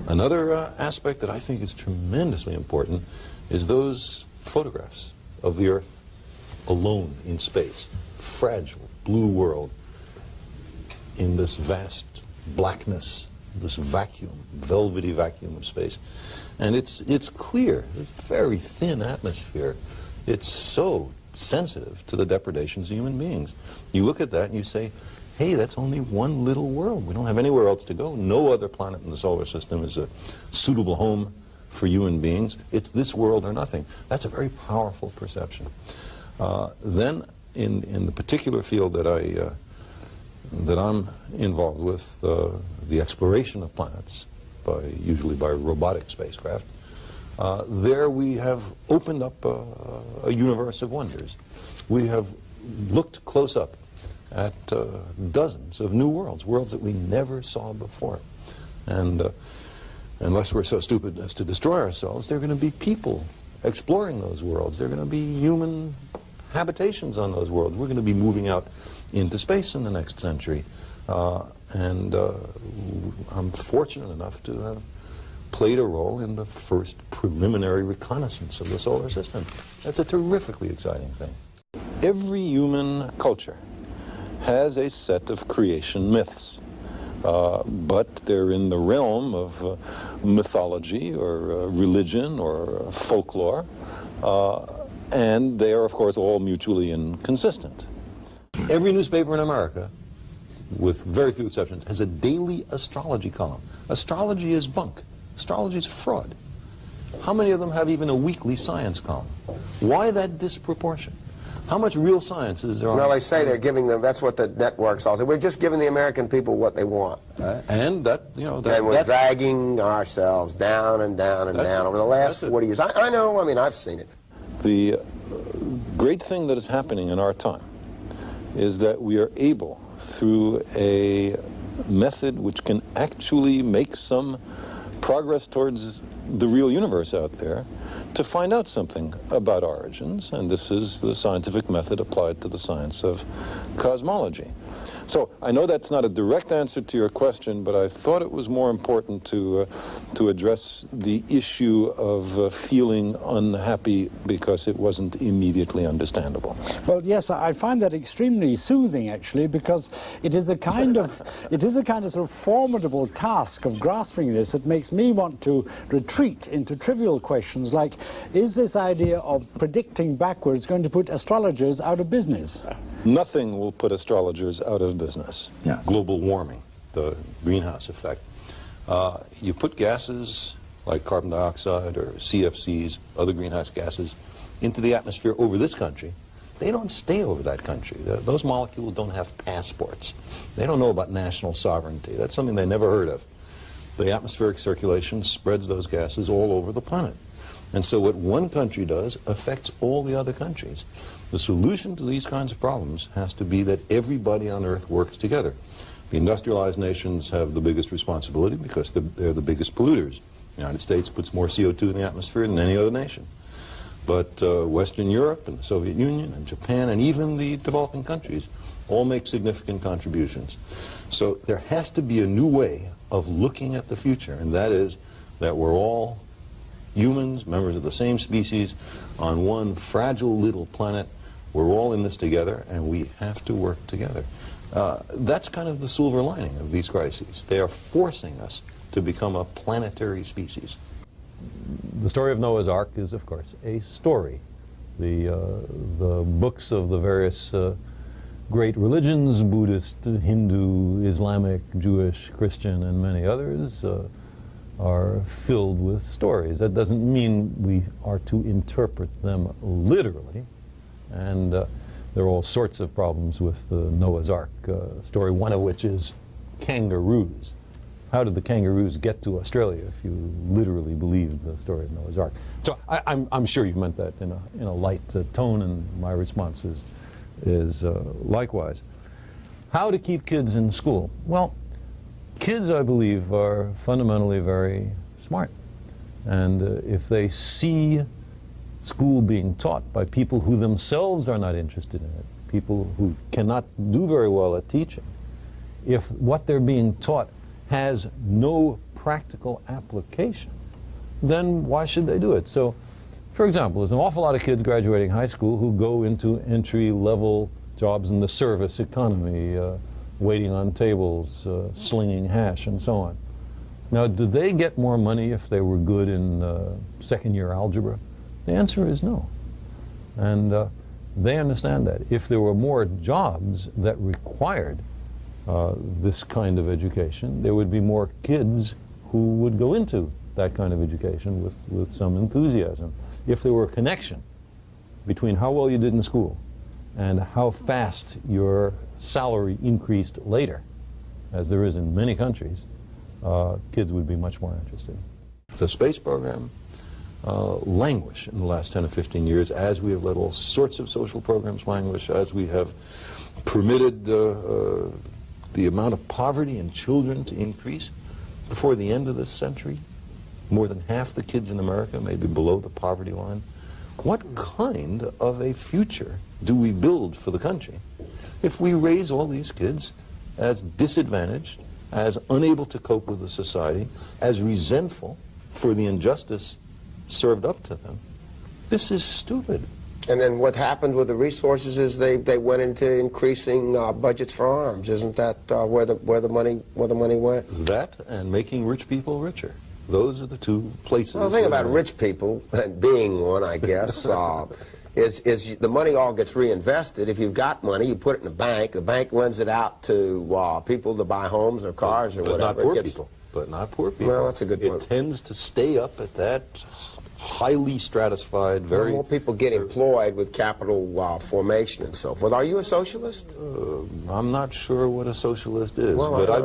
Another aspect that I think is tremendously important is those photographs of the Earth alone in space, fragile, blue world, in this vast blackness, this vacuum, velvety vacuum of space. And it's clear, it's a very thin atmosphere. It's so sensitive to the depredations of human beings. You look at that and you say, hey, that's only one little world. We don't have anywhere else to go. No other planet in the solar system is a suitable home for human beings. It's this world or nothing. That's a very powerful perception. Then, in the particular field that I'm involved with, the exploration of planets, usually by robotic spacecraft, there we have opened up a universe of wonders. We have looked close up at dozens of new worlds, worlds that we never saw before. And unless we're so stupid as to destroy ourselves, there are going to be people exploring those worlds. There are going to be human habitations on those worlds. We're going to be moving out into space in the next century. And I'm fortunate enough to have played a role in the first preliminary reconnaissance of the solar system. That's a terrifically exciting thing. Every human culture has a set of creation myths, but they're in the realm of mythology or religion or folklore, and they are, of course, all mutually inconsistent. Every newspaper in America, with very few exceptions, has a daily astrology column. Astrology is bunk. Astrology is fraud. How many of them have even a weekly science column? Why that disproportion? How much real science is there on? Well, they say they're giving them, that's what the networks all say. We're just giving the American people what they want. And that, you know, and we're dragging ourselves down and down and down over the last 40 years. I know, I mean, I've seen it. The great thing that is happening in our time is that we are able, through a method which can actually make some progress towards the real universe out there, to find out something about origins, and this is the scientific method applied to the science of cosmology. So I know that's not a direct answer to your question, but I thought it was more important to address the issue of feeling unhappy because it wasn't immediately understandable. Well, yes, I find that extremely soothing, actually, because it is a kind of sort of formidable task of grasping this that makes me want to retreat into trivial questions like, is this idea of predicting backwards going to put astrologers out of business? Nothing will put astrologers out of business. Yeah. Global warming, the greenhouse effect. You put gases like carbon dioxide or CFCs, other greenhouse gases, into the atmosphere over this country. They don't stay over that country. Those molecules don't have passports. They don't know about national sovereignty. That's something they never heard of. The atmospheric circulation spreads those gases all over the planet. And so what one country does affects all the other countries. The solution to these kinds of problems has to be that everybody on Earth works together. The industrialized nations have the biggest responsibility because they're the biggest polluters. The United States puts more CO2 in the atmosphere than any other nation. But Western Europe and the Soviet Union and Japan and even the developing countries all make significant contributions. So there has to be a new way of looking at the future, and that is that we're all humans, members of the same species, on one fragile little planet. We're all in this together, and we have to work together. That's kind of the silver lining of these crises. They are forcing us to become a planetary species. The story of Noah's Ark is, of course, a story. The books of the various great religions, Buddhist, Hindu, Islamic, Jewish, Christian, and many others, are filled with stories. That doesn't mean we are to interpret them literally, and there are all sorts of problems with the Noah's Ark story, one of which is kangaroos. How did the kangaroos get to Australia if you literally believe the story of Noah's Ark? So I'm sure you meant that in a light tone, and my response is likewise. How to keep kids in school? Well, kids, I believe, are fundamentally very smart. And if they see school being taught by people who themselves are not interested in it, people who cannot do very well at teaching, if what they're being taught has no practical application, then why should they do it? So, for example, there's an awful lot of kids graduating high school who go into entry-level jobs in the service economy, waiting on tables, slinging hash, and so on. Now, do they get more money if they were good in second-year algebra? The answer is no. And they understand that. If there were more jobs that required this kind of education, there would be more kids who would go into that kind of education with some enthusiasm. If there were a connection between how well you did in school and how fast your salary increased later, as there is in many countries, kids would be much more interested. The space program languished in the last 10 or 15 years, as we have let all sorts of social programs languish, as we have permitted the amount of poverty in children to increase. Before the end of this century, more than half the kids in America may be below the poverty line. What kind of a future do we build for the country if we raise all these kids as disadvantaged, as unable to cope with the society, as resentful for the injustice served up to them? This is stupid. And then what happened with the resources is they went into increasing budgets for arms. Isn't that where the money went? That and making rich people richer. Those are the two places. Well, the thing about rich people, and being one, I guess, is the money all gets reinvested. If you've got money, you put it in the bank lends it out to people to buy homes or cars or but whatever. Not poor people. But not poor people. Well, that's a good point. It tends to stay up at that highly stratified, very... More people get employed with capital formation and so forth. Are you a socialist? I'm not sure what a socialist is, well, but I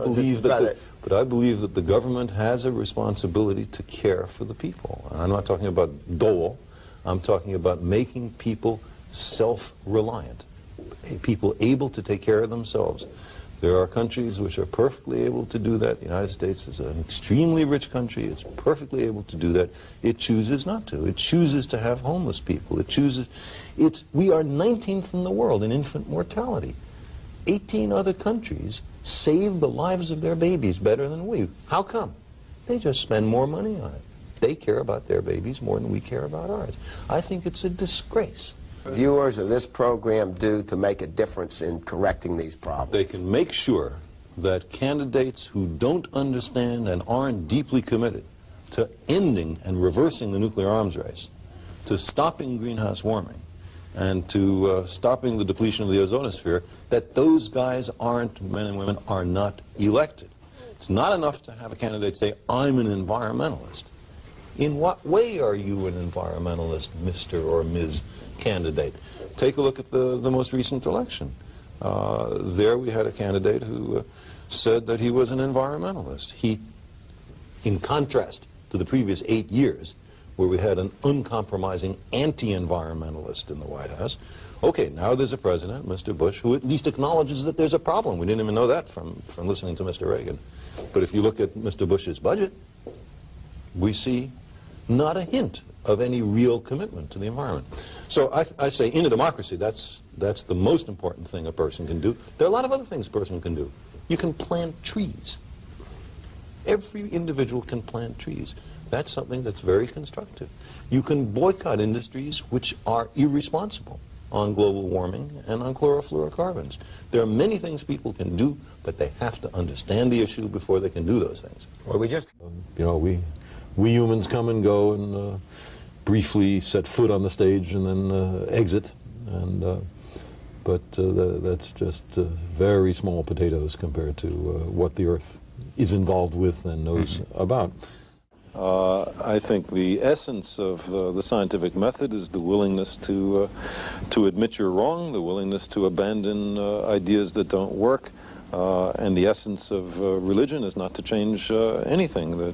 believe that the government has a responsibility to care for the people. And I'm not talking about dole. I'm talking about making people self-reliant, people able to take care of themselves. There are countries which are perfectly able to do that. The United States is an extremely rich country. It's perfectly able to do that. It chooses not to. It chooses to have homeless people. It chooses... We are 19th in the world in infant mortality. 18 other countries save the lives of their babies better than we. How come? They just spend more money on it. They care about their babies more than we care about ours. I think it's a disgrace. Viewers of this program do to make a difference in correcting these problems? They can make sure that candidates who don't understand and aren't deeply committed to ending and reversing the nuclear arms race, to stopping greenhouse warming, and to stopping the depletion of the ozonosphere, that those guys aren't, men and women, are not elected. It's not enough to have a candidate say, I'm an environmentalist. In what way are you an environmentalist, Mr. or Ms. candidate? Take a look at the most recent election. There we had a candidate who said that he was an environmentalist. He, in contrast to the previous 8 years, where we had an uncompromising anti-environmentalist in the White House, okay, now there's a president, Mr. Bush, who at least acknowledges that there's a problem. We didn't even know that from listening to Mr. Reagan. But if you look at Mr. Bush's budget, we see not a hint of any real commitment to the environment. So I say in a democracy, that's the most important thing a person can do. There are a lot of other things a person can do. You can plant trees. Every individual can plant trees. That's something that's very constructive. You can boycott industries which are irresponsible on global warming and on chlorofluorocarbons. There are many things people can do, but they have to understand the issue before they can do those things. Well, we humans come and go and briefly set foot on the stage and then exit, but that's just very small potatoes compared to what the Earth is involved with and knows about. I think the essence of the scientific method is the willingness to admit you're wrong, the willingness to abandon ideas that don't work, and the essence of religion is not to change anything. The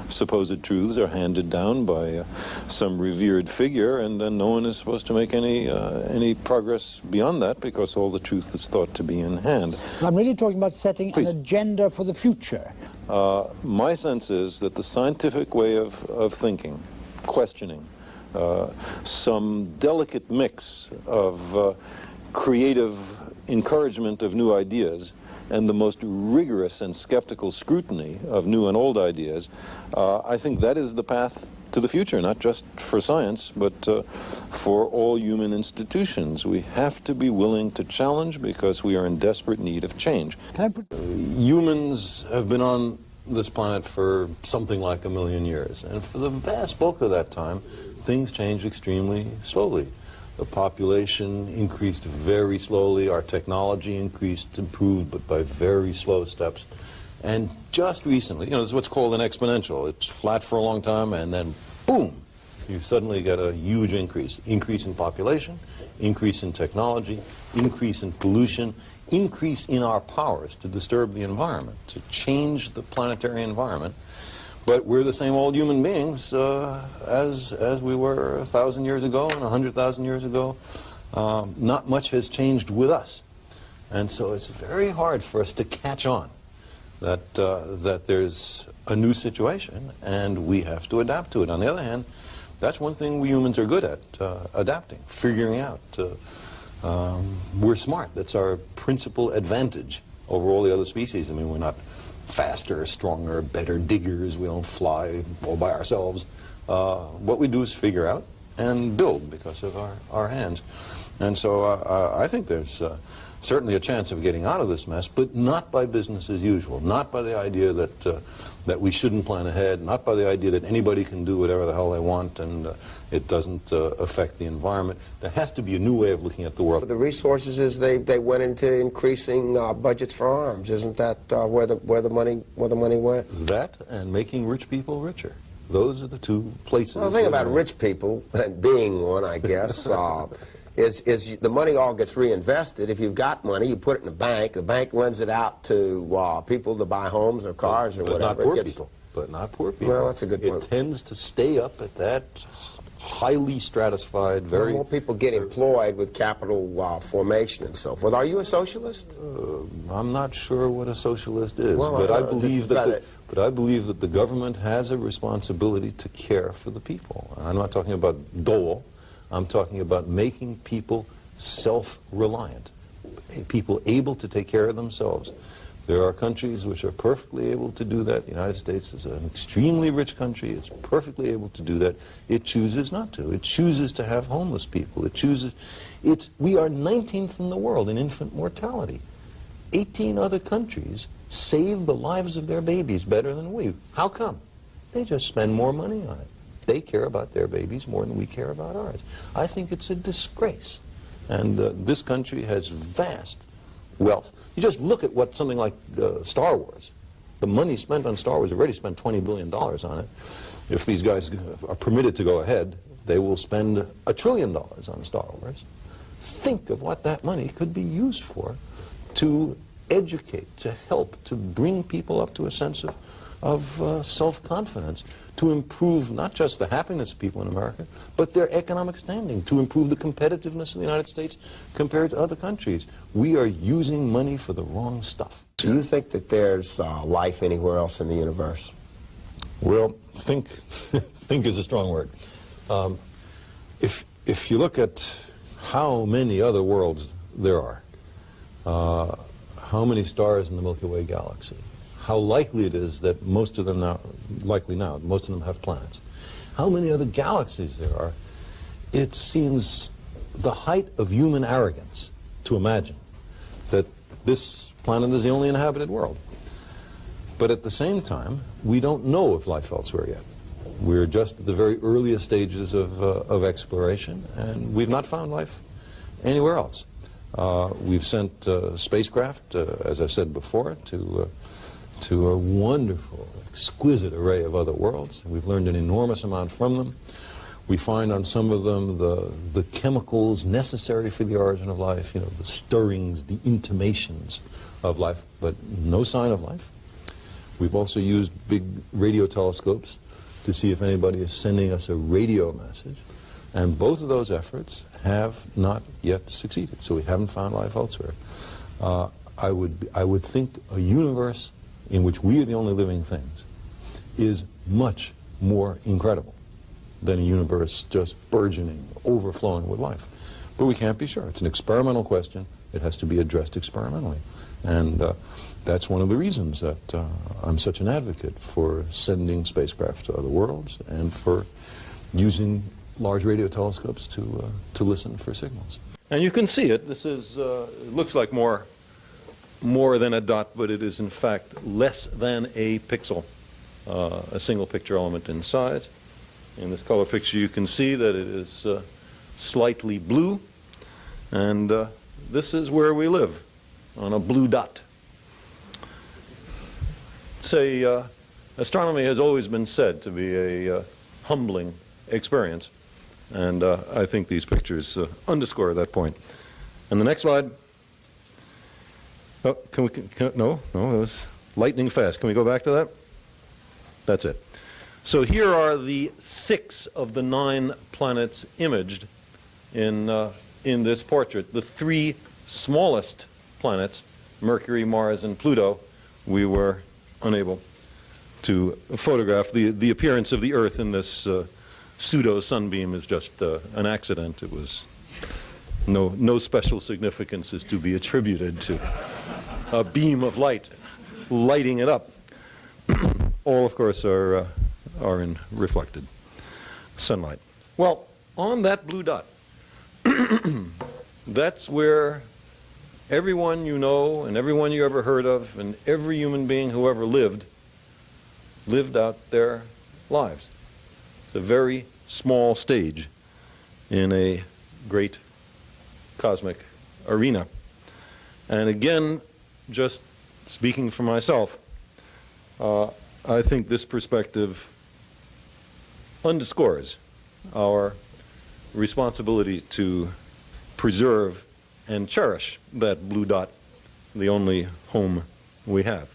supposed truths are handed down by some revered figure, and then no one is supposed to make any progress beyond that because all the truth is thought to be in hand. I'm really talking about setting an agenda for the future. My sense is that the scientific way of thinking, questioning, some delicate mix of creative encouragement of new ideas and the most rigorous and skeptical scrutiny of new and old ideas, I think that is the path to the future, not just for science, but for all human institutions. We have to be willing to challenge because we are in desperate need of change. Humans have been on this planet for something like 1 million years, and for the vast bulk of that time, things changed extremely slowly. The population increased very slowly, our technology increased, improved, but by very slow steps. And just recently, you know, this is what's called an exponential. It's flat for a long time, and then boom, you suddenly get a huge increase. Increase in population, increase in technology, increase in pollution, increase in our powers to disturb the environment, to change the planetary environment. But we're the same old human beings as we were 1,000 years ago and 100,000 years ago. Not much has changed with us. And so it's very hard for us to catch on that there's a new situation, and we have to adapt to it. On the other hand, that's one thing we humans are good at, adapting, figuring out. We're smart. That's our principal advantage over all the other species. I mean, we're not faster, stronger, better diggers. We don't fly all by ourselves. What we do is figure out and build because of our hands. And so I think there's certainly a chance of getting out of this mess, but not by business as usual, not by the idea that we shouldn't plan ahead, not by the idea that anybody can do whatever the hell they want and it doesn't affect the environment. There has to be a new way of looking at the world. The resources is they went into increasing budgets for arms. Isn't that where the money went? That and making rich people richer. Those are the two places. Well, the thing about rich people, and being one, I guess, is the money all gets reinvested. If you've got money, you put it in the bank lends it out to people to buy homes or cars or whatever. Not poor people. But not poor people. Well, that's a good point. It tends to stay up at that highly stratified, very... More people get employed with capital formation and so forth. Are you a socialist? I'm not sure what a socialist is, well, but I believe that the government has a responsibility to care for the people. I'm not talking about dole. I'm talking about making people self-reliant, people able to take care of themselves. There are countries which are perfectly able to do that. The United States is an extremely rich country. It's perfectly able to do that. It chooses not to. It chooses to have homeless people. We are 19th in the world in infant mortality. 18 other countries save the lives of their babies better than we. How come? They just spend more money on it. They care about their babies more than we care about ours. I think it's a disgrace. And this country has vast wealth. You just look at what something like Star Wars. The money spent on Star Wars, already spent $20 billion on it. If these guys are permitted to go ahead, they will spend $1 trillion on Star Wars. Think of what that money could be used for to educate, to help, to bring people up to a sense of self-confidence, to improve not just the happiness of people in America, but their economic standing, to improve the competitiveness of the United States compared to other countries. We are using money for the wrong stuff. Do you think that there's life anywhere else in the universe? Well, think is a strong word. If you look at how many other worlds there are, how many stars in the Milky Way galaxy, how likely it is that most of them most of them have planets. How many other galaxies there are, it seems the height of human arrogance to imagine that this planet is the only inhabited world. But at the same time, we don't know of life elsewhere yet. We're just at the very earliest stages of exploration, and we've not found life anywhere else. We've sent spacecraft, as I said before, to a wonderful, exquisite array of other worlds. We've learned an enormous amount from them. We find on some of them the chemicals necessary for the origin of life, you know, the stirrings, the intimations of life, but no sign of life. We've also used big radio telescopes to see if anybody is sending us a radio message, and both of those efforts have not yet succeeded, so we haven't found life elsewhere. I would think a universe in which we are the only living things is much more incredible than a universe just burgeoning, overflowing with life. But we can't be sure. It's an experimental question. It has to be addressed experimentally. And that's one of the reasons that I'm such an advocate for sending spacecraft to other worlds and for using large radio telescopes to listen for signals. And you can see it. This is, it looks like more than a dot, but it is in fact less than a pixel, a single picture element in size. In this color picture you can see that it is slightly blue, and this is where we live, on a blue dot. Astronomy has always been said to be a humbling experience, and I think these pictures underscore that point. And the next slide. Oh, no, it was lightning fast. Can we go back to that? That's it. So here are the 6 of the 9 planets imaged in this portrait. The 3 smallest planets, Mercury, Mars, and Pluto, we were unable to photograph. The appearance of the Earth in this pseudo sunbeam is just an accident. It was no special significance is to be attributed to a beam of light lighting it up. All, of course, are in reflected sunlight. Well, on that blue dot, that's where everyone you know and everyone you ever heard of and every human being who ever lived out their lives. It's a very small stage in a great cosmic arena. And again, just speaking for myself, I think this perspective underscores our responsibility to preserve and cherish that blue dot, the only home we have.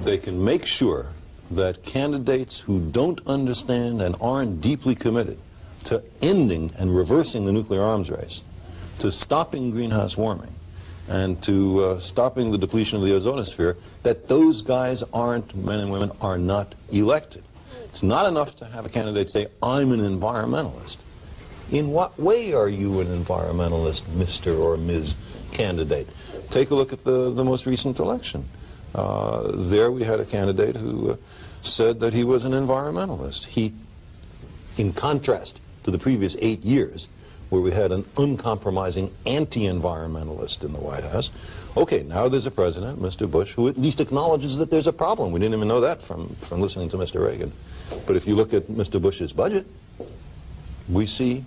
They can make sure that candidates who don't understand and aren't deeply committed to ending and reversing the nuclear arms race, to stopping greenhouse warming, and to stopping the depletion of the ozonosphere, that those guys aren't, men and women, are not elected. It's not enough to have a candidate say, I'm an environmentalist. In what way are you an environmentalist, Mr. or Ms. candidate? Take a look at the most recent election. There we had a candidate who said that he was an environmentalist. He, in contrast to the previous 8 years, where we had an uncompromising anti-environmentalist in the White House. Okay, now there's a president, Mr. Bush, who at least acknowledges that there's a problem. We didn't even know that from listening to Mr. Reagan. But if you look at Mr. Bush's budget, we see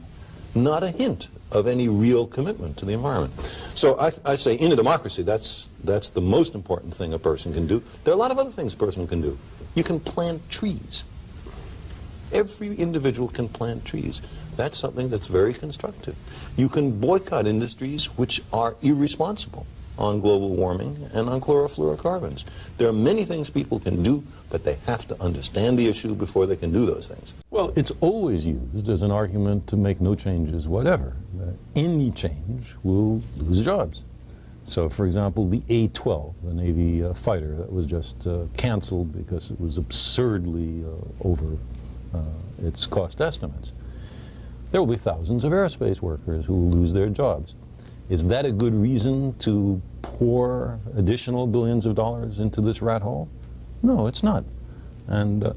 not a hint of any real commitment to the environment. So I say in a democracy, that's the most important thing a person can do. There are a lot of other things a person can do. You can plant trees. Every individual can plant trees. That's something that's very constructive. You can boycott industries which are irresponsible on global warming and on chlorofluorocarbons. There are many things people can do, but they have to understand the issue before they can do those things. Well, it's always used as an argument to make no changes whatever. Any change will lose jobs. So, for example, the A-12, the Navy fighter that was just canceled because it was absurdly over its cost estimates. There will be thousands of aerospace workers who will lose their jobs. Is that a good reason to pour additional billions of dollars into this rat hole? No, it's not. And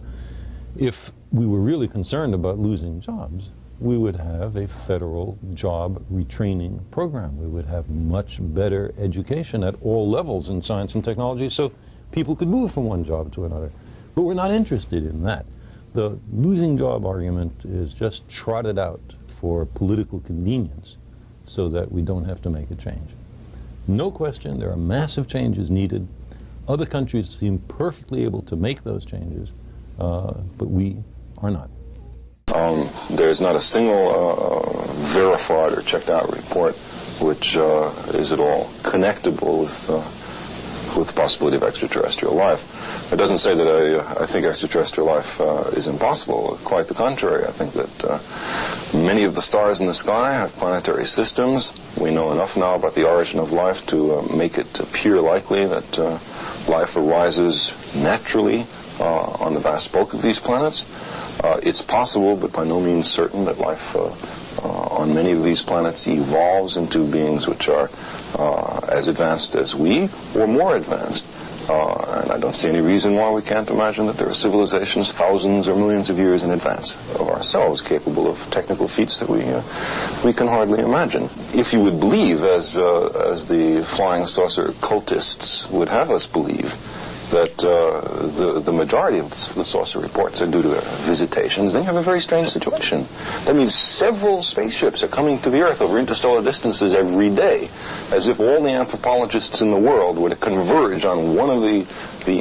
if we were really concerned about losing jobs, we would have a federal job retraining program. We would have much better education at all levels in science and technology so people could move from one job to another. But we're not interested in that. The losing job argument is just trotted out for political convenience so that we don't have to make a change. No question, there are massive changes needed. Other countries seem perfectly able to make those changes, but we are not. There's not a single verified or checked out report which is at all connectable with the possibility of extraterrestrial life. It doesn't say that I think extraterrestrial life is impossible. Quite the contrary. I think that many of the stars in the sky have planetary systems. We know enough now about the origin of life to make it appear likely that life arises naturally on the vast bulk of these planets. It's possible, but by no means certain, that life on many of these planets evolves into beings which are as advanced as we, or more advanced. And I don't see any reason why we can't imagine that there are civilizations thousands or millions of years in advance of ourselves, capable of technical feats that we can hardly imagine. If you would believe, as the flying saucer cultists would have us believe, that the majority of the saucer reports are due to visitations, then you have a very strange situation. That means several spaceships are coming to the Earth over interstellar distances every day, as if all the anthropologists in the world were to converge on one of the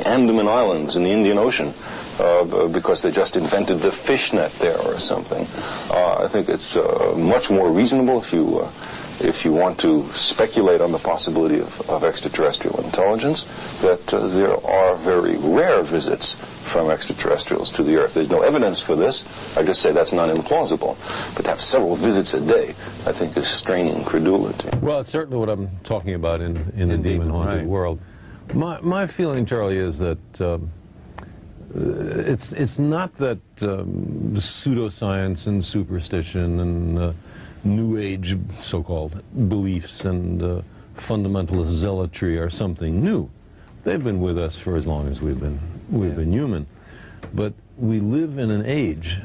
Andaman Islands in the Indian Ocean because they just invented the fishnet there or something. I think it's much more reasonable if you want to speculate on the possibility of extraterrestrial intelligence, that there are very rare visits from extraterrestrials to the Earth. There's no evidence for this. I just say that's not implausible. But to have several visits a day, I think, is straining credulity. Well, it's certainly what I'm talking about in the demon-haunted world. My feeling, Charlie, is that it's not that pseudoscience and superstition and New Age so-called beliefs and fundamentalist zealotry are something new. They've been with us for as long as we've been human. But we live in an age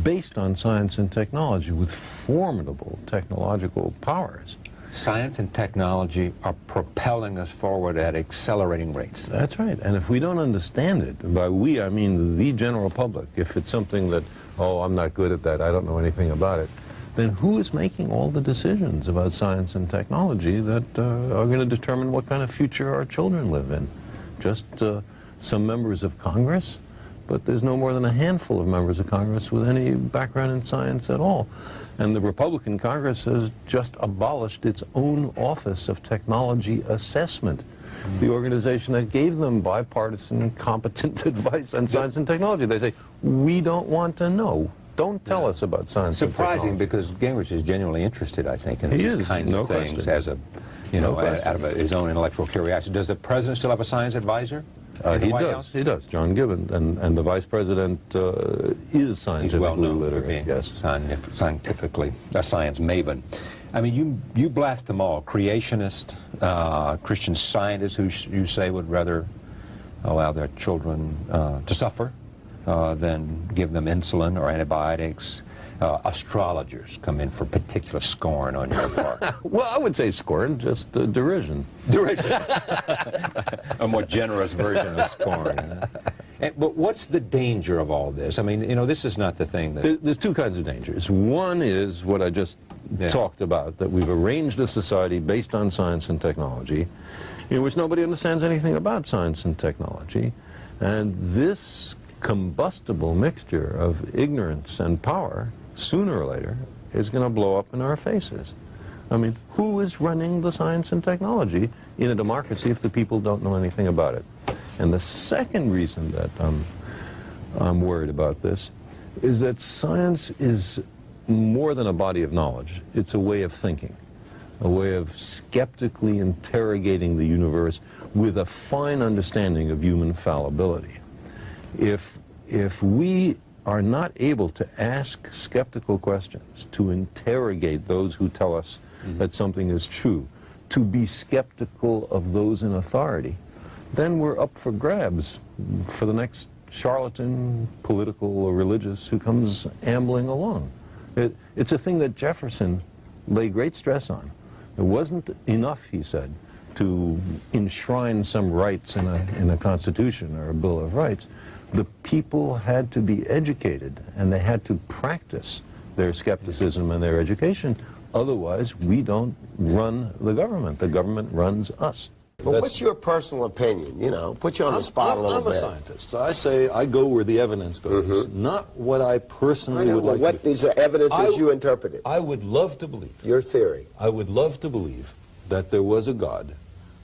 based on science and technology with formidable technological powers. Science and technology are propelling us forward at accelerating rates. That's right. And if we don't understand it, and by we I mean the general public, if it's something that, oh, I'm not good at that, I don't know anything about it, then who is making all the decisions about science and technology that are going to determine what kind of future our children live in? Just some members of Congress? But there's no more than a handful of members of Congress with any background in science at all. And the Republican Congress has just abolished its own Office of Technology Assessment, the organization that gave them bipartisan, competent advice on science and technology. They say, we don't want to know. Don't tell us about science and technology. Surprising, because Gingrich is genuinely interested, I think, in these kinds of things as a, out of his own intellectual curiosity. Does the president still have a science advisor? He does, John Gibbon, and the vice president is scientifically literate. Yes, scientifically, a science maven. I mean, you blast them all. Creationist, Christian scientists who you say would rather allow their children to suffer than give them insulin or antibiotics. Astrologers come in for particular scorn on your part. Well, I would say scorn, just derision. Derision. A more generous version of scorn. But what's the danger of all this? I mean, this is not the thing that... There's two kinds of dangers. One is what I just talked about, that we've arranged a society based on science and technology, in which nobody understands anything about science and technology, and this combustible mixture of ignorance and power, sooner or later, is going to blow up in our faces. I mean, who is running the science and technology in a democracy if the people don't know anything about it? And the second reason that I'm worried about this is that science is more than a body of knowledge. It's a way of thinking, a way of skeptically interrogating the universe with a fine understanding of human fallibility. If we are not able to ask skeptical questions, to interrogate those who tell us that something is true, to be skeptical of those in authority, then we're up for grabs for the next charlatan, political or religious, who comes ambling along. It's a thing that Jefferson laid great stress on. It wasn't enough, he said, to enshrine some rights in a constitution or a Bill of Rights. The people had to be educated, and they had to practice their skepticism and their education. Otherwise, we don't run the government. The government runs us. But what's your personal opinion? Put you on the spot a little bit. I'm a scientist, so I say I go where the evidence goes, not what I personally would like to do. What is the evidence as you interpret it? I would love to believe. Your theory. I would love to believe that there was a God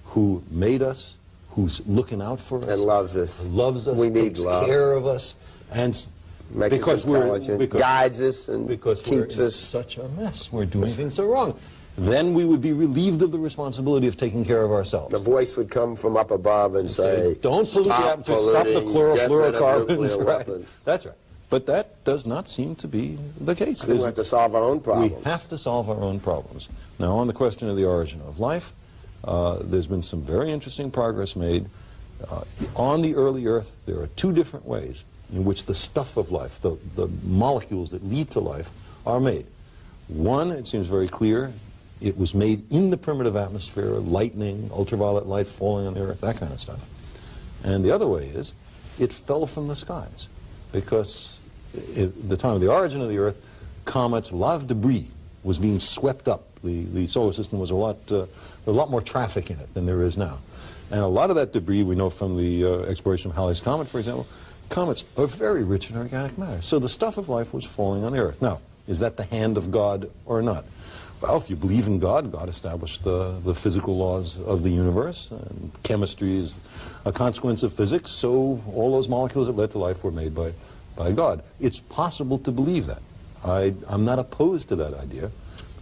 who made us, who's looking out for us. And loves us. Loves us. We need takes love. care of us. And makes us intelligent, guides us, and keeps us. Such a mess. We're doing things so wrong. Then we would be relieved of the responsibility of taking care of ourselves. The voice would come from up above and say, don't pollute the atmosphere, stop the chlorofluorocarbons. Right. That's right. But that does not seem to be the case. We have to solve our own problems. We have to solve our own problems. Now, on the question of the origin of life, there's been some very interesting progress made. On the early Earth, there are two different ways in which the stuff of life, the molecules that lead to life, are made. One, it seems very clear, it was made in the primitive atmosphere, lightning, ultraviolet light falling on the Earth, that kind of stuff. And the other way is, it fell from the skies. Because at the time of the origin of the Earth, comets, a lot of debris was being swept up. The solar system was there was a lot more traffic in it than there is now. And a lot of that debris, we know from the exploration of Halley's Comet, for example, comets are very rich in organic matter. So the stuff of life was falling on the Earth. Now, is that the hand of God or not? Well, if you believe in God, God established the physical laws of the universe, and chemistry is a consequence of physics, so all those molecules that led to life were made by God. It's possible to believe that. I'm not opposed to that idea,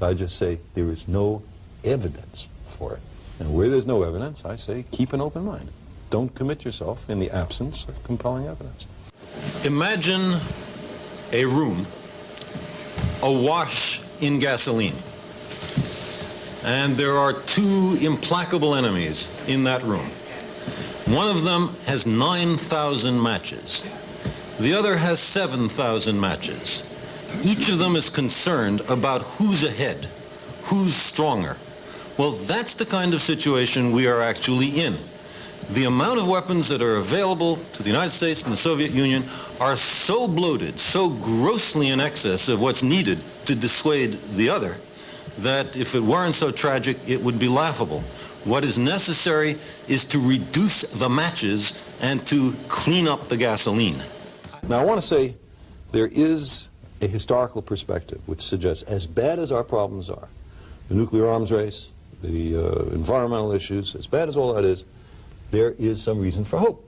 but I just say there is no evidence for it. And where there's no evidence, I say keep an open mind. Don't commit yourself in the absence of compelling evidence. Imagine a room awash in gasoline. And there are two implacable enemies in that room. One of them has 9,000 matches. The other has 7,000 matches. Each of them is concerned about who's ahead, who's stronger. Well, that's the kind of situation we are actually in. The amount of weapons that are available to the United States and the Soviet Union are so bloated, so grossly in excess of what's needed to dissuade the other, that if it weren't so tragic, it would be laughable. What is necessary is to reduce the matches and to clean up the gasoline. Now, I want to say there is a historical perspective which suggests, as bad as our problems are, the nuclear arms race, the environmental issues, as bad as all that is, there is some reason for hope.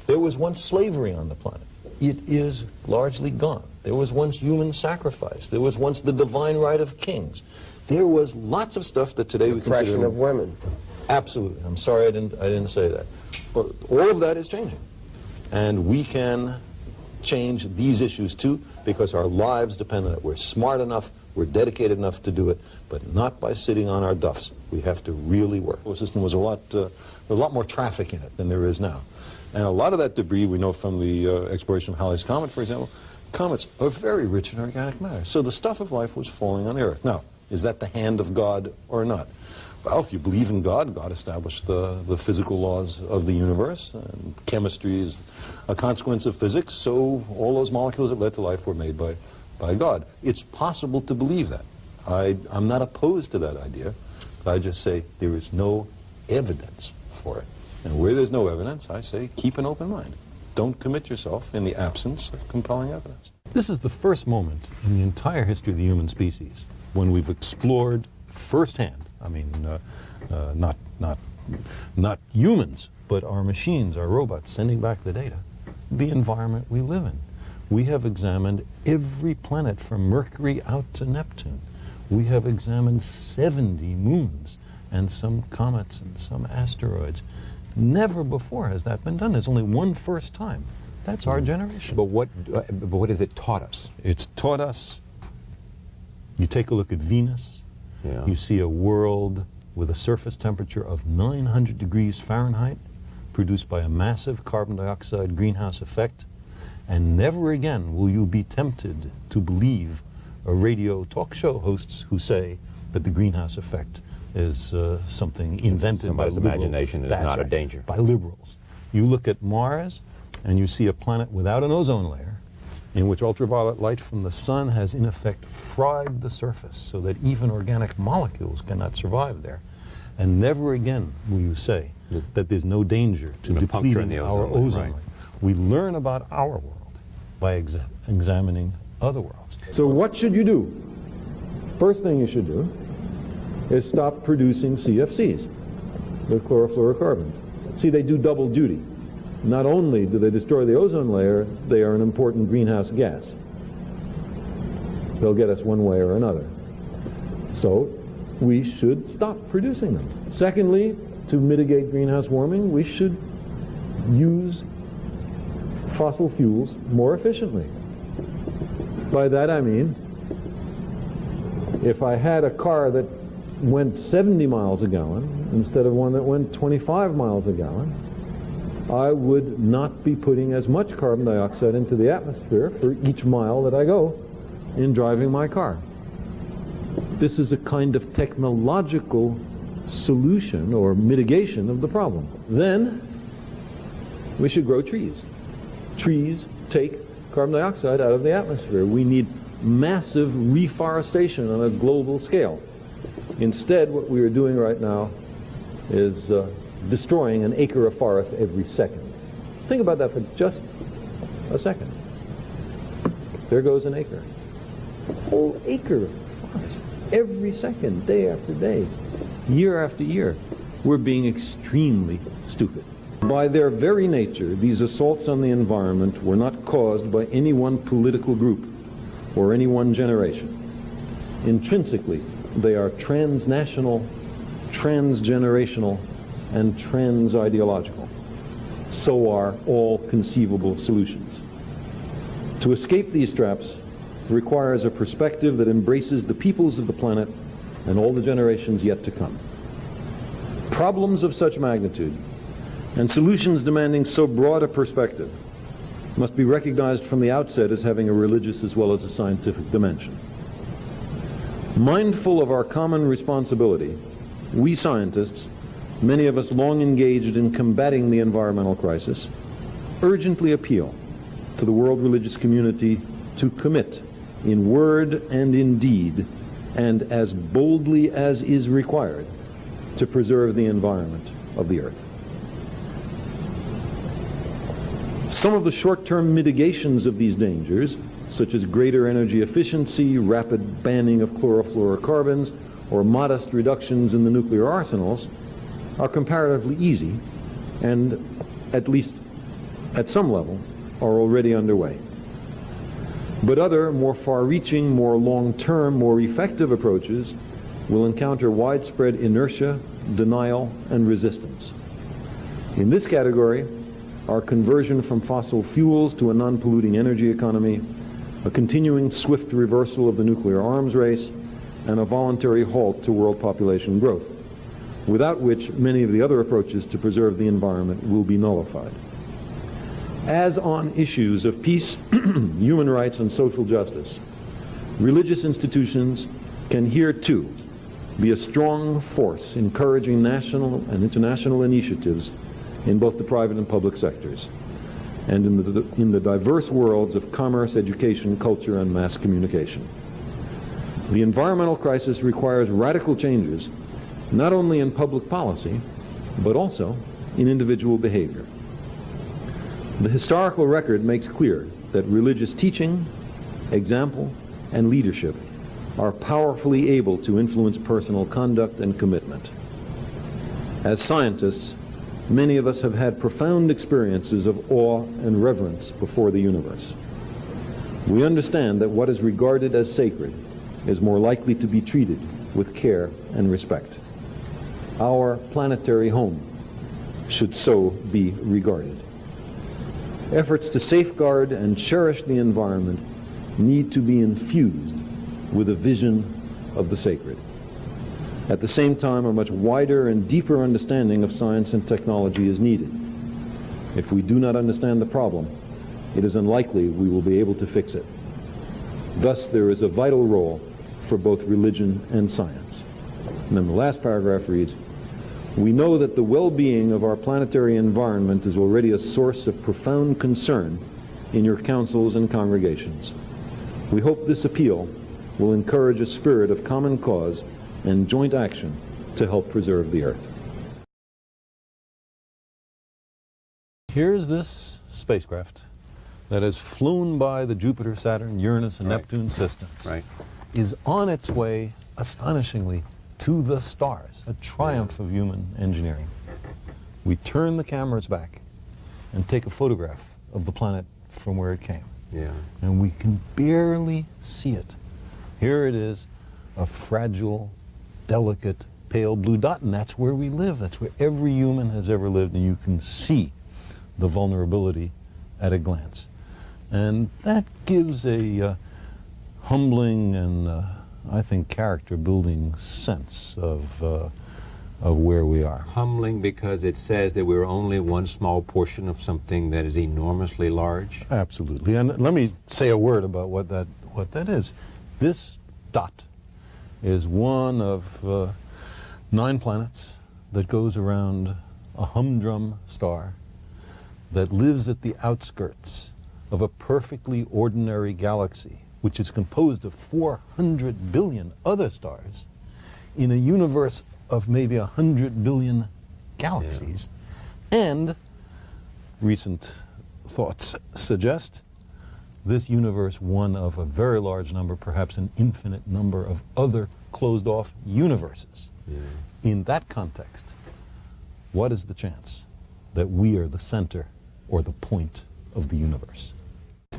There was once slavery on the planet. It is largely gone. There was once human sacrifice. There was once the divine right of kings. There was lots of stuff that today we consider... Oppression of women. Absolutely. I'm sorry I didn't say that. But all of that is changing. And we can change these issues too, because our lives depend on it. We're smart enough, we're dedicated enough to do it, but not by sitting on our duffs. We have to really work. The system was a lot more traffic in it than there is now. And a lot of that debris, we know from the exploration of Halley's Comet, for example, comets are very rich in organic matter. So the stuff of life was falling on the Earth. Now, is that the hand of God or not? Well, if you believe in God, God established the physical laws of the universe, and chemistry is a consequence of physics, so all those molecules that led to life were made by God. It's possible to believe that. I'm not opposed to that idea, but I just say there is no evidence for it. And where there's no evidence, I say keep an open mind. Don't commit yourself in the absence of compelling evidence. This is the first moment in the entire history of the human species when we've explored firsthand, I mean, not humans, but our machines, our robots sending back the data, the environment we live in. We have examined every planet from Mercury out to Neptune. We have examined 70 moons and some comets and some asteroids. Never before has that been done. There's only one first time. That's our generation. But what has it taught us? It's taught us, you take a look at Venus, Yeah. you see a world with a surface temperature of 900 degrees Fahrenheit, produced by a massive carbon dioxide greenhouse effect, and never again will you be tempted to believe a radio talk show hosts who say that the greenhouse effect is something invented Somebody's by liberals. imagination is That's not a right, danger. by liberals. You look at Mars and you see a planet without an ozone layer in which ultraviolet light from the sun has in effect fried the surface so that even organic molecules cannot survive there. And never again will you say that there's no danger to The puncture in depleting the our ozone layer, ozone right. layer. We learn about our world by examining other worlds. So what should you do? First thing you should do is stop producing CFCs, the chlorofluorocarbons. See, they do double duty. Not only do they destroy the ozone layer, they are an important greenhouse gas. They'll get us one way or another. So we should stop producing them. Secondly, to mitigate greenhouse warming, we should use fossil fuels more efficiently. By that I mean, if I had a car that went 70 miles a gallon instead of one that went 25 miles a gallon, I would not be putting as much carbon dioxide into the atmosphere for each mile that I go in driving my car. This is a kind of technological solution or mitigation of the problem. Then we should grow trees. Trees take carbon dioxide out of the atmosphere. We need massive reforestation on a global scale. Instead, what we are doing right now is destroying an acre of forest every second. Think about that for just a second. There goes an acre. A whole acre of forest every second, day after day, year after year. We're being extremely stupid. By their very nature, these assaults on the environment were not caused by any one political group or any one generation. Intrinsically, they are transnational, transgenerational, and trans-ideological. So are all conceivable solutions. To escape these traps requires a perspective that embraces the peoples of the planet and all the generations yet to come. Problems of such magnitude and solutions demanding so broad a perspective must be recognized from the outset as having a religious as well as a scientific dimension. Mindful of our common responsibility, we scientists, many of us long engaged in combating the environmental crisis, urgently appeal to the world religious community to commit in word and in deed, and as boldly as is required, to preserve the environment of the earth. Some of the short-term mitigations of these dangers, such as greater energy efficiency, rapid banning of chlorofluorocarbons, or modest reductions in the nuclear arsenals, are comparatively easy and, at least at some level, are already underway. But other, more far-reaching, more long-term, more effective approaches will encounter widespread inertia, denial, and resistance. In this category are conversion from fossil fuels to a non-polluting energy economy, a continuing swift reversal of the nuclear arms race, and a voluntary halt to world population growth, without which many of the other approaches to preserve the environment will be nullified. As on issues of peace, human rights, and social justice, religious institutions can here too be a strong force encouraging national and international initiatives in both the private and public sectors, and in the diverse worlds of commerce, education, culture, and mass communication. The environmental crisis requires radical changes, not only in public policy, but also in individual behavior. The historical record makes clear that religious teaching, example, and leadership are powerfully able to influence personal conduct and commitment. As scientists, many of us have had profound experiences of awe and reverence before the universe. We understand that what is regarded as sacred is more likely to be treated with care and respect. Our planetary home should so be regarded. Efforts to safeguard and cherish the environment need to be infused with a vision of the sacred. At the same time, a much wider and deeper understanding of science and technology is needed. If we do not understand the problem, it is unlikely we will be able to fix it. Thus, there is a vital role for both religion and science. And then the last paragraph reads, "We know that the well-being of our planetary environment is already a source of profound concern in your councils and congregations. We hope this appeal will encourage a spirit of common cause and joint action to help preserve the Earth." Here's this spacecraft that has flown by the Jupiter, Saturn, Uranus, and Neptune systems, is on its way, astonishingly, to the stars, a triumph of human engineering. We turn the cameras back and take a photograph of the planet from where it came. And we can barely see it. Here it is, a fragile, delicate, pale blue dot, and that's where we live. That's where every human has ever lived, and you can see the vulnerability at a glance. And that gives a humbling and I think character-building sense of where we are. Humbling because it says that we're only one small portion of something that is enormously large? Absolutely. And let me say a word about what that is. This dot is one of 9 planets that goes around a humdrum star that lives at the outskirts of a perfectly ordinary galaxy, which is composed of 400 billion other stars in a universe of maybe 100 billion galaxies. Yeah. And recent thoughts suggest this universe one of a very large number, perhaps an infinite number of other closed-off universes. Yeah. In that context, what is the chance that we are the center or the point of the universe?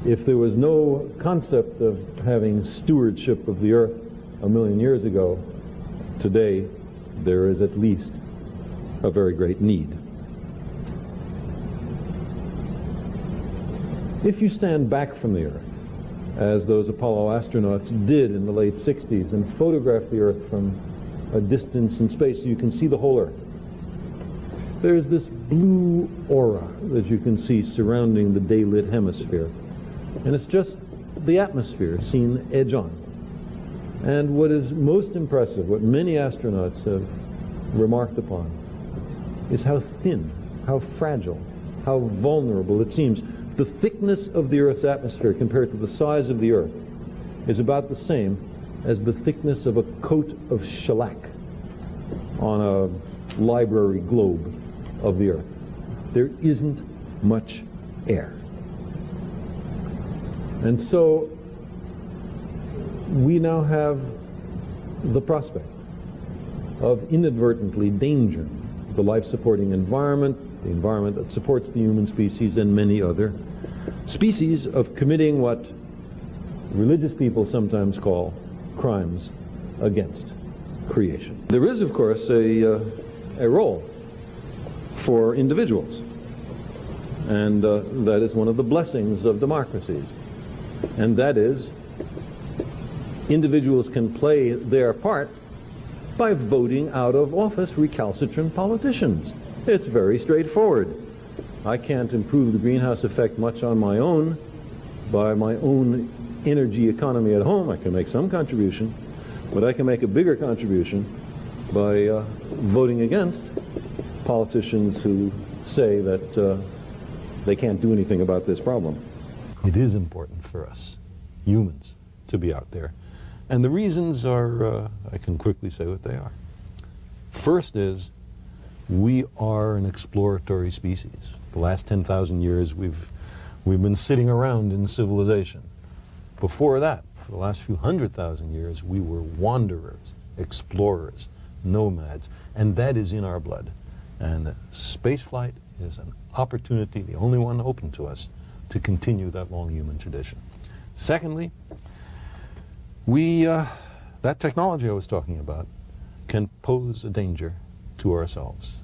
If there was no concept of having stewardship of the Earth 1 million years ago, today there is at least a very great need. If you stand back from the Earth, as those Apollo astronauts did in the late 60s, and photograph the Earth from a distance in space so you can see the whole Earth, there's this blue aura that you can see surrounding the daylit hemisphere. And it's just the atmosphere seen edge on. And what is most impressive, what many astronauts have remarked upon, is how thin, how fragile, how vulnerable it seems. The thickness of the Earth's atmosphere compared to the size of the Earth is about the same as the thickness of a coat of shellac on a library globe of the Earth. There isn't much air. And so we now have the prospect of inadvertently endangering the life-supporting environment, the environment that supports the human species and many other species, of committing what religious people sometimes call crimes against creation. There is, of course, a role for individuals, and that is one of the blessings of democracies. And that is, individuals can play their part by voting out of office recalcitrant politicians. It's very straightforward. I can't improve the greenhouse effect much on my own, by my own energy economy at home. I can make some contribution, but I can make a bigger contribution by voting against politicians who say that they can't do anything about this problem. It is important for us, humans, to be out there. And the reasons are, I can quickly say what they are. First is, we are an exploratory species. The last 10,000 years we've been sitting around in civilization. Before that, for the last few 100,000 years, we were wanderers, explorers, nomads, and that is in our blood. And spaceflight is an opportunity, the only one open to us, to continue that long human tradition. Secondly, that technology I was talking about can pose a danger to ourselves.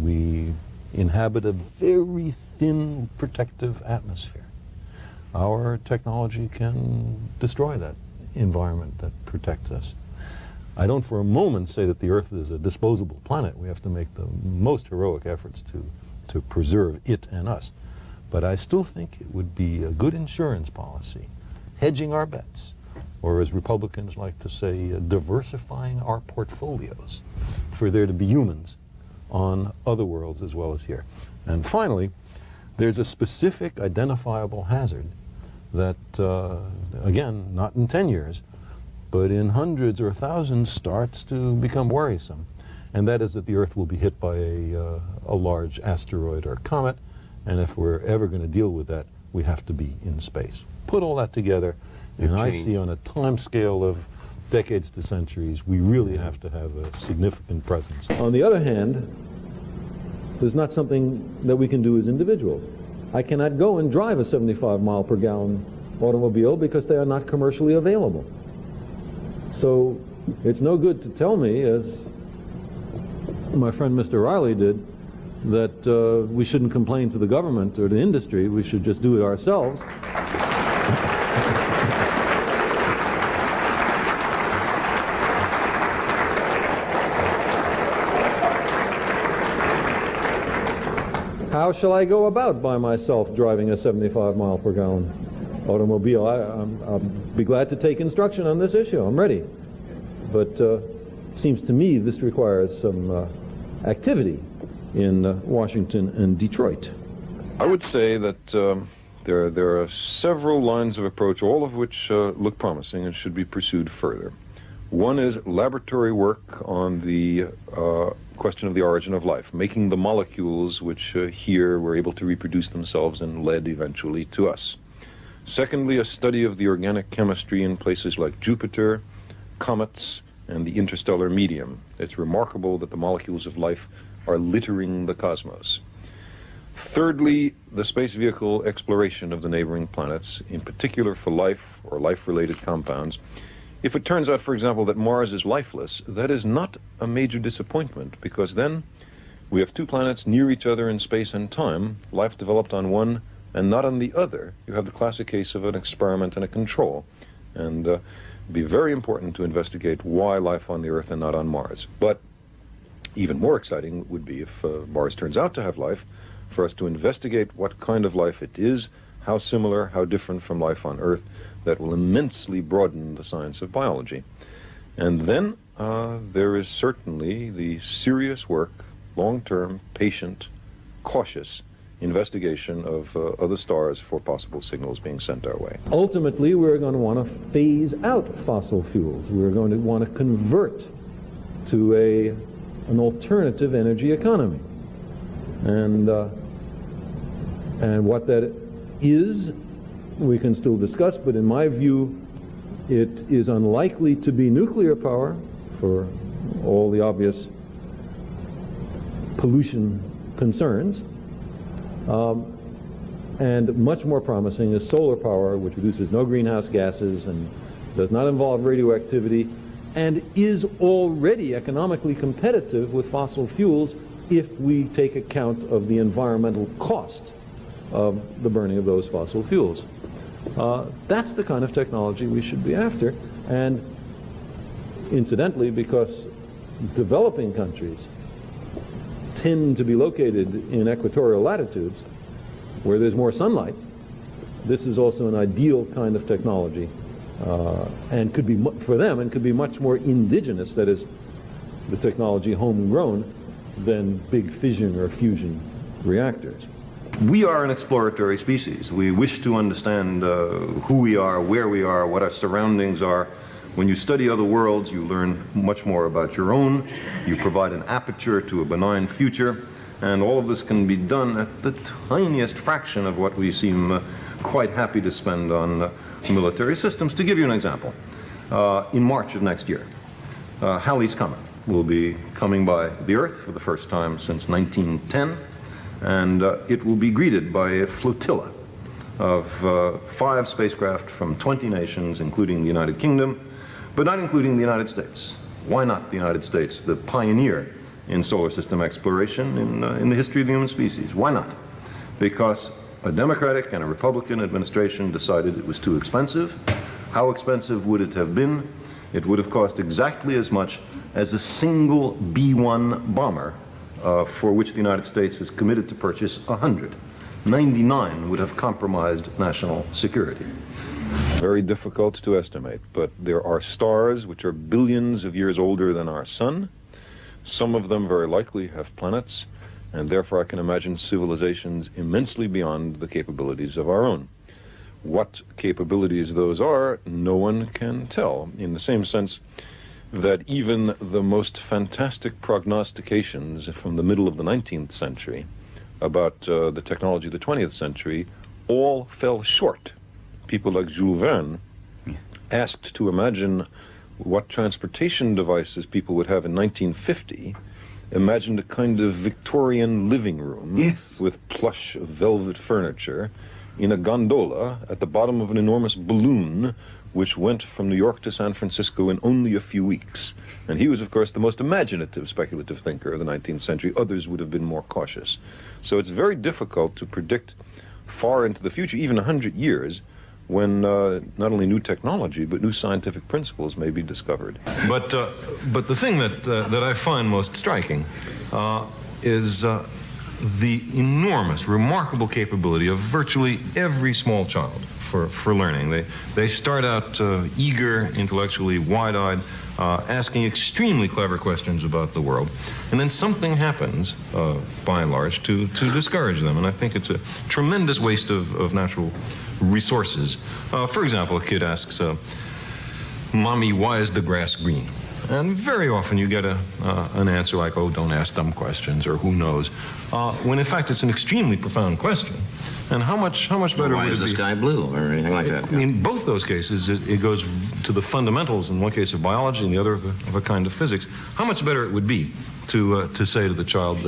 We inhabit a very thin protective atmosphere. Our technology can destroy that environment that protects us. I don't for a moment say that the Earth is a disposable planet. We have to make the most heroic efforts to preserve it and us. But I still think it would be a good insurance policy, hedging our bets, or as Republicans like to say, diversifying our portfolios, for there to be humans on other worlds as well as here. And finally, there's a specific identifiable hazard that, again, not in 10 years, but in hundreds or thousands starts to become worrisome. And that is that the Earth will be hit by a large asteroid or comet, and if we're ever going to deal with that, we have to be in space. Put all that together, and I see on a time scale of decades to centuries, we really have to have a significant presence. On the other hand, there's not something that we can do as individuals. I cannot go and drive a 75-mile-per-gallon automobile because they are not commercially available. So it's no good to tell me, as my friend Mr. Riley did, that we shouldn't complain to the government or the industry. We should just do it ourselves. how shall I go about by myself driving a 75 mile per gallon automobile? I'll be glad to take instruction on this issue. I'm ready. But seems to me this requires some activity in Washington and Detroit. I would say that there are several lines of approach, all of which look promising and should be pursued further. One is laboratory work on the question of the origin of life, making the molecules which here were able to reproduce themselves and led eventually to us. Secondly, a study of the organic chemistry in places like Jupiter, comets, and the interstellar medium. It's remarkable that the molecules of life are littering the cosmos. Thirdly, the space vehicle exploration of the neighboring planets, in particular for life or life-related compounds. If it turns out, for example, that Mars is lifeless, that is not a major disappointment, because then we have two planets near each other in space and time, life developed on one and not on the other. You have the classic case of an experiment and a control, and it'd be very important to investigate why life on the Earth and not on Mars. But even more exciting would be if Mars turns out to have life, for us to investigate what kind of life it is, how similar, how different from life on Earth. That will immensely broaden the science of biology. And then there is certainly the serious work, long-term, patient, cautious investigation of other stars for possible signals being sent our way. Ultimately, we're going to want to phase out fossil fuels. We're going to want to convert to an alternative energy economy. And what that is, we can still discuss, but in my view, it is unlikely to be nuclear power for all the obvious pollution concerns. And much more promising is solar power, which produces no greenhouse gases and does not involve radioactivity and is already economically competitive with fossil fuels if we take account of the environmental cost of the burning of those fossil fuels. That's the kind of technology we should be after, and incidentally, because developing countries tend to be located in equatorial latitudes where there's more sunlight, this is also an ideal kind of technology, and could be for them, and could be much more indigenous, that is, the technology homegrown, than big fission or fusion reactors. We are an exploratory species. We wish to understand who we are, where we are, what our surroundings are. When you study other worlds, you learn much more about your own. You provide an aperture to a benign future, and all of this can be done at the tiniest fraction of what we seem quite happy to spend on military systems. To give you an example, in March of next year, Halley's Comet will be coming by the Earth for the first time since 1910, and it will be greeted by a flotilla of 5 spacecraft from 20 nations, including the United Kingdom, but not including the United States. Why not the United States, the pioneer in solar system exploration in the history of the human species? Why not? Because a Democratic and a Republican administration decided it was too expensive. How expensive would it have been? It would have cost exactly as much as a single B-1 bomber, for which the United States is committed to purchase 100. 99 would have compromised national security. Very difficult to estimate, but there are stars which are billions of years older than our sun. Some of them very likely have planets, and therefore I can imagine civilizations immensely beyond the capabilities of our own. What capabilities those are, no one can tell, in the same sense that even the most fantastic prognostications from the middle of the 19th century about the technology of the 20th century all fell short. People like Jules Verne, asked to imagine what transportation devices people would have in 1950, imagined a kind of Victorian living room with plush velvet furniture in a gondola at the bottom of an enormous balloon which went from New York to San Francisco in only a few weeks. And he was, of course, the most imaginative speculative thinker of the 19th century. Others would have been more cautious. So it's very difficult to predict far into the future, even 100 years, when not only new technology, but new scientific principles may be discovered. But the thing that I find most striking is the enormous, remarkable capability of virtually every small child for learning. They start out eager, intellectually wide-eyed, asking extremely clever questions about the world, and then something happens, by and large, to discourage them. And I think it's a tremendous waste of natural resources. For example, a kid asks, "Mommy, why is the grass green?" And very often you get an answer like, "Oh, don't ask dumb questions," or "who knows," when in fact it's an extremely profound question. And how much better would it be? Why is the sky blue, or anything like that? In both those cases, it goes to the fundamentals, in one case of biology, and the other of a kind of physics. How much better it would be to say to the child,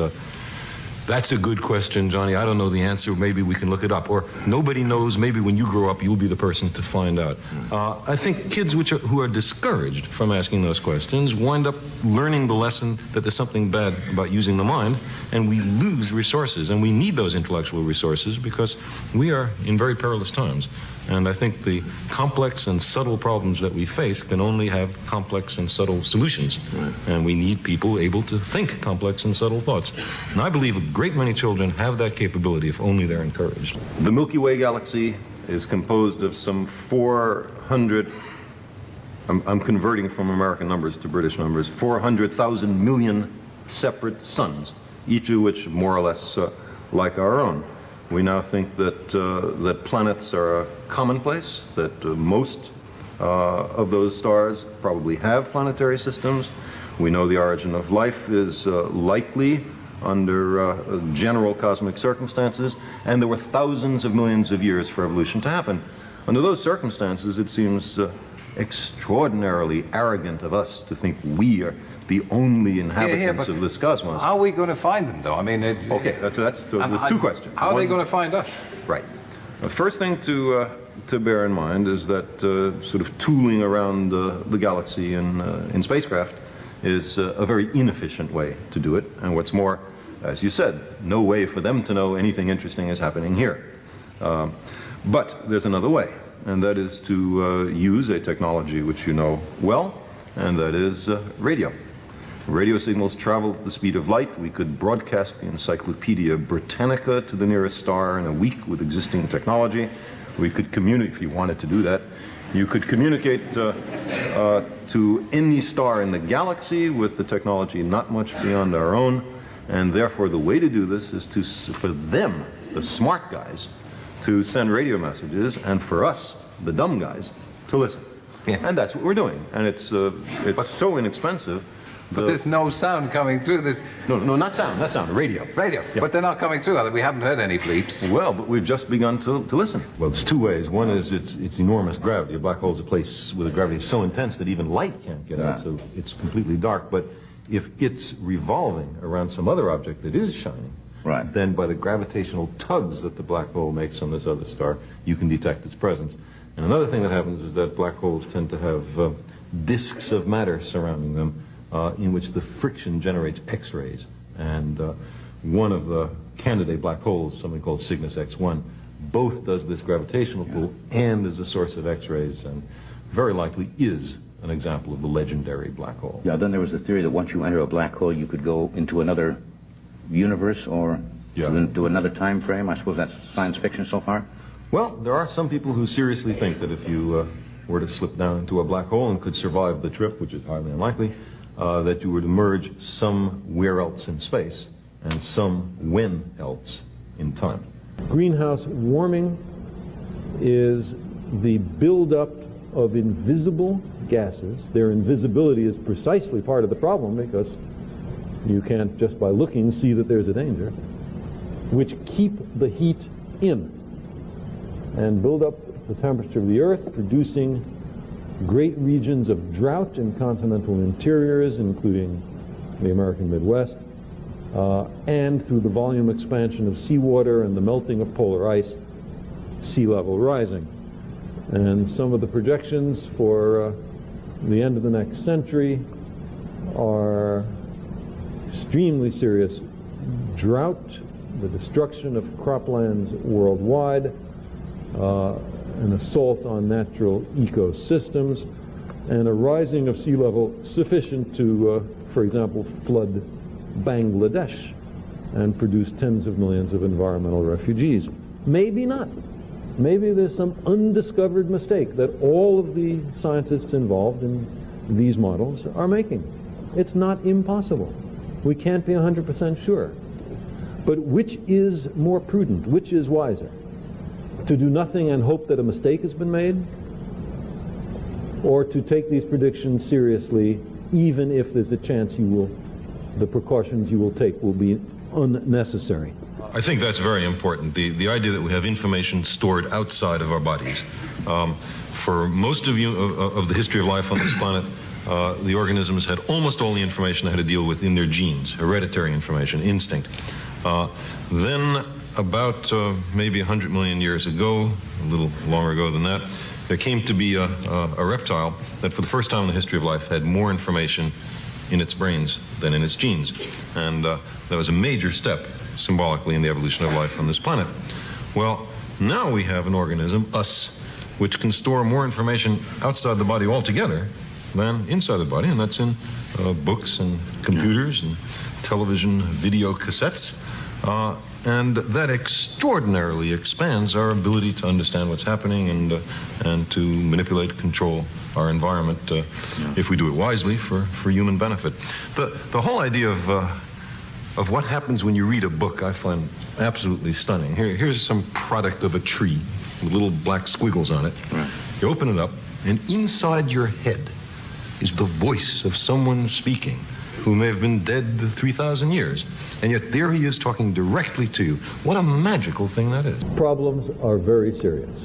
"That's a good question, Johnny. I don't know the answer. Maybe we can look it up." Or, "Nobody knows. Maybe when you grow up, you'll be the person to find out." I think kids who are discouraged from asking those questions wind up learning the lesson that there's something bad about using the mind, and we lose resources. And we need those intellectual resources because we are in very perilous times. And I think the complex and subtle problems that we face can only have complex and subtle solutions. Right. And we need people able to think complex and subtle thoughts. And I believe a great many children have that capability if only they're encouraged. The Milky Way galaxy is composed of some 400, I'm converting from American numbers to British numbers, 400,000 million separate suns, each of which more or less like our own. We now think that planets are commonplace, that most of those stars probably have planetary systems. We know the origin of life is likely under general cosmic circumstances, and there were thousands of millions of years for evolution to happen. Under those circumstances, it seems extraordinarily arrogant of us to think we are the only inhabitants of this cosmos. How are we going to find them, though? I mean, okay, there's two questions. How are they going to find us? Right. The first thing to bear in mind is that sort of tooling around the galaxy in spacecraft is a very inefficient way to do it. And what's more, as you said, no way for them to know anything interesting is happening here. But there's another way, and that is to use a technology which you know well, and that is radio. Radio signals travel at the speed of light. We could broadcast the Encyclopedia Britannica to the nearest star in a week with existing technology. We could communicate, if you wanted to do that, you could communicate to any star in the galaxy with the technology not much beyond our own. And therefore, the way to do this is for them, the smart guys, to send radio messages, and for us, the dumb guys, to listen. Yeah. And that's what we're doing. And it's so inexpensive. But there's no sound coming through. No, not sound, radio. Radio, yeah. But they're not coming through. We haven't heard any bleeps. Well, but we've just begun to listen. Well, there's two ways. One is its enormous gravity. A black hole is a place where the gravity is so intense that even light can't get out, so it's completely dark. But if it's revolving around some other object that is shining, right, then by the gravitational tugs that the black hole makes on this other star, you can detect its presence. And another thing that happens is that black holes tend to have disks of matter surrounding them, in which the friction generates X-rays. And one of the candidate black holes, something called Cygnus X1, both does this gravitational pull and is a source of X-rays, and very likely is an example of the legendary black hole. Yeah, then there was the theory that once you enter a black hole, you could go into another universe or to another time frame. I suppose that's science fiction so far? Well, there are some people who seriously think that if you were to slip down into a black hole and could survive the trip, which is highly unlikely, that you would emerge somewhere else in space and when else in time. Greenhouse warming is the buildup of invisible gases. Their invisibility is precisely part of the problem because you can't just by looking see that there's a danger, which keep the heat in and build up the temperature of the Earth, producing great regions of drought in continental interiors, including the American Midwest, and through the volume expansion of seawater and the melting of polar ice, sea level rising. And some of the projections for the end of the next century are extremely serious drought, the destruction of croplands worldwide, an assault on natural ecosystems, and a rising of sea level sufficient to, for example, flood Bangladesh. and produce tens of millions of environmental refugees. Maybe not. Maybe there's some undiscovered mistake that all of the scientists involved in these models are making. It's not impossible. We can't be 100% sure. But which is more prudent? Which is wiser? To do nothing and hope that a mistake has been made? Or to take these predictions seriously, even if there's a chance the precautions you will take will be unnecessary? I think that's very important, the idea that we have information stored outside of our bodies. For most of the history of life on this planet, the organisms had almost all the information they had to deal with in their genes, hereditary information, instinct. Then about maybe 100 million years ago, a little longer ago than that, there came to be a reptile that for the first time in the history of life had more information in its brains than in its genes. And that was a major step symbolically in the evolution of life on this planet. Well, now we have an organism, us, which can store more information outside the body altogether than inside the body, and that's in books and computers and television video cassettes. And that extraordinarily expands our ability to understand what's happening and to manipulate, control our environment if we do it wisely for human benefit. The whole idea of what happens when you read a book I find absolutely stunning. Here's some product of a tree with little black squiggles on it. Right. You open it up, and inside your head is the voice of someone speaking who may have been dead 3,000 years. And yet there he is talking directly to you. What a magical thing that is. Problems are very serious.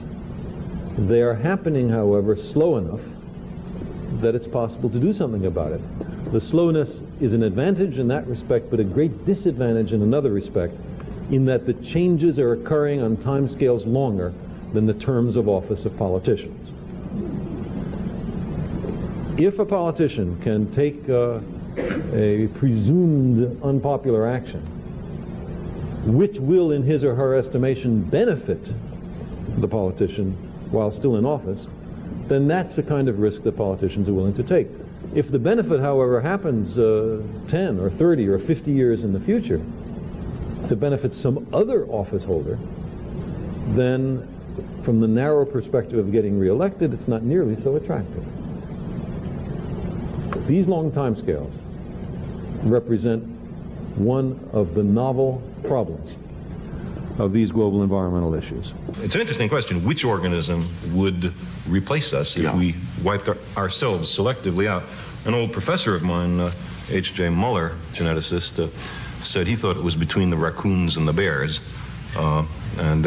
They are happening, however, slow enough that it's possible to do something about it. The slowness is an advantage in that respect, but a great disadvantage in another respect, in that the changes are occurring on timescales longer than the terms of office of politicians. If a politician can take a presumed unpopular action, which will, in his or her estimation, benefit the politician while still in office, then that's the kind of risk that politicians are willing to take. If the benefit, however, happens 10 or 30 or 50 years in the future to benefit some other office holder, then from the narrow perspective of getting reelected, it's not nearly so attractive. These long time scales represent one of the novel problems of these global environmental issues. It's an interesting question. Which organism would replace us if we wiped ourselves selectively out? An old professor of mine, H.J. Muller, geneticist, said he thought it was between the raccoons and the bears. And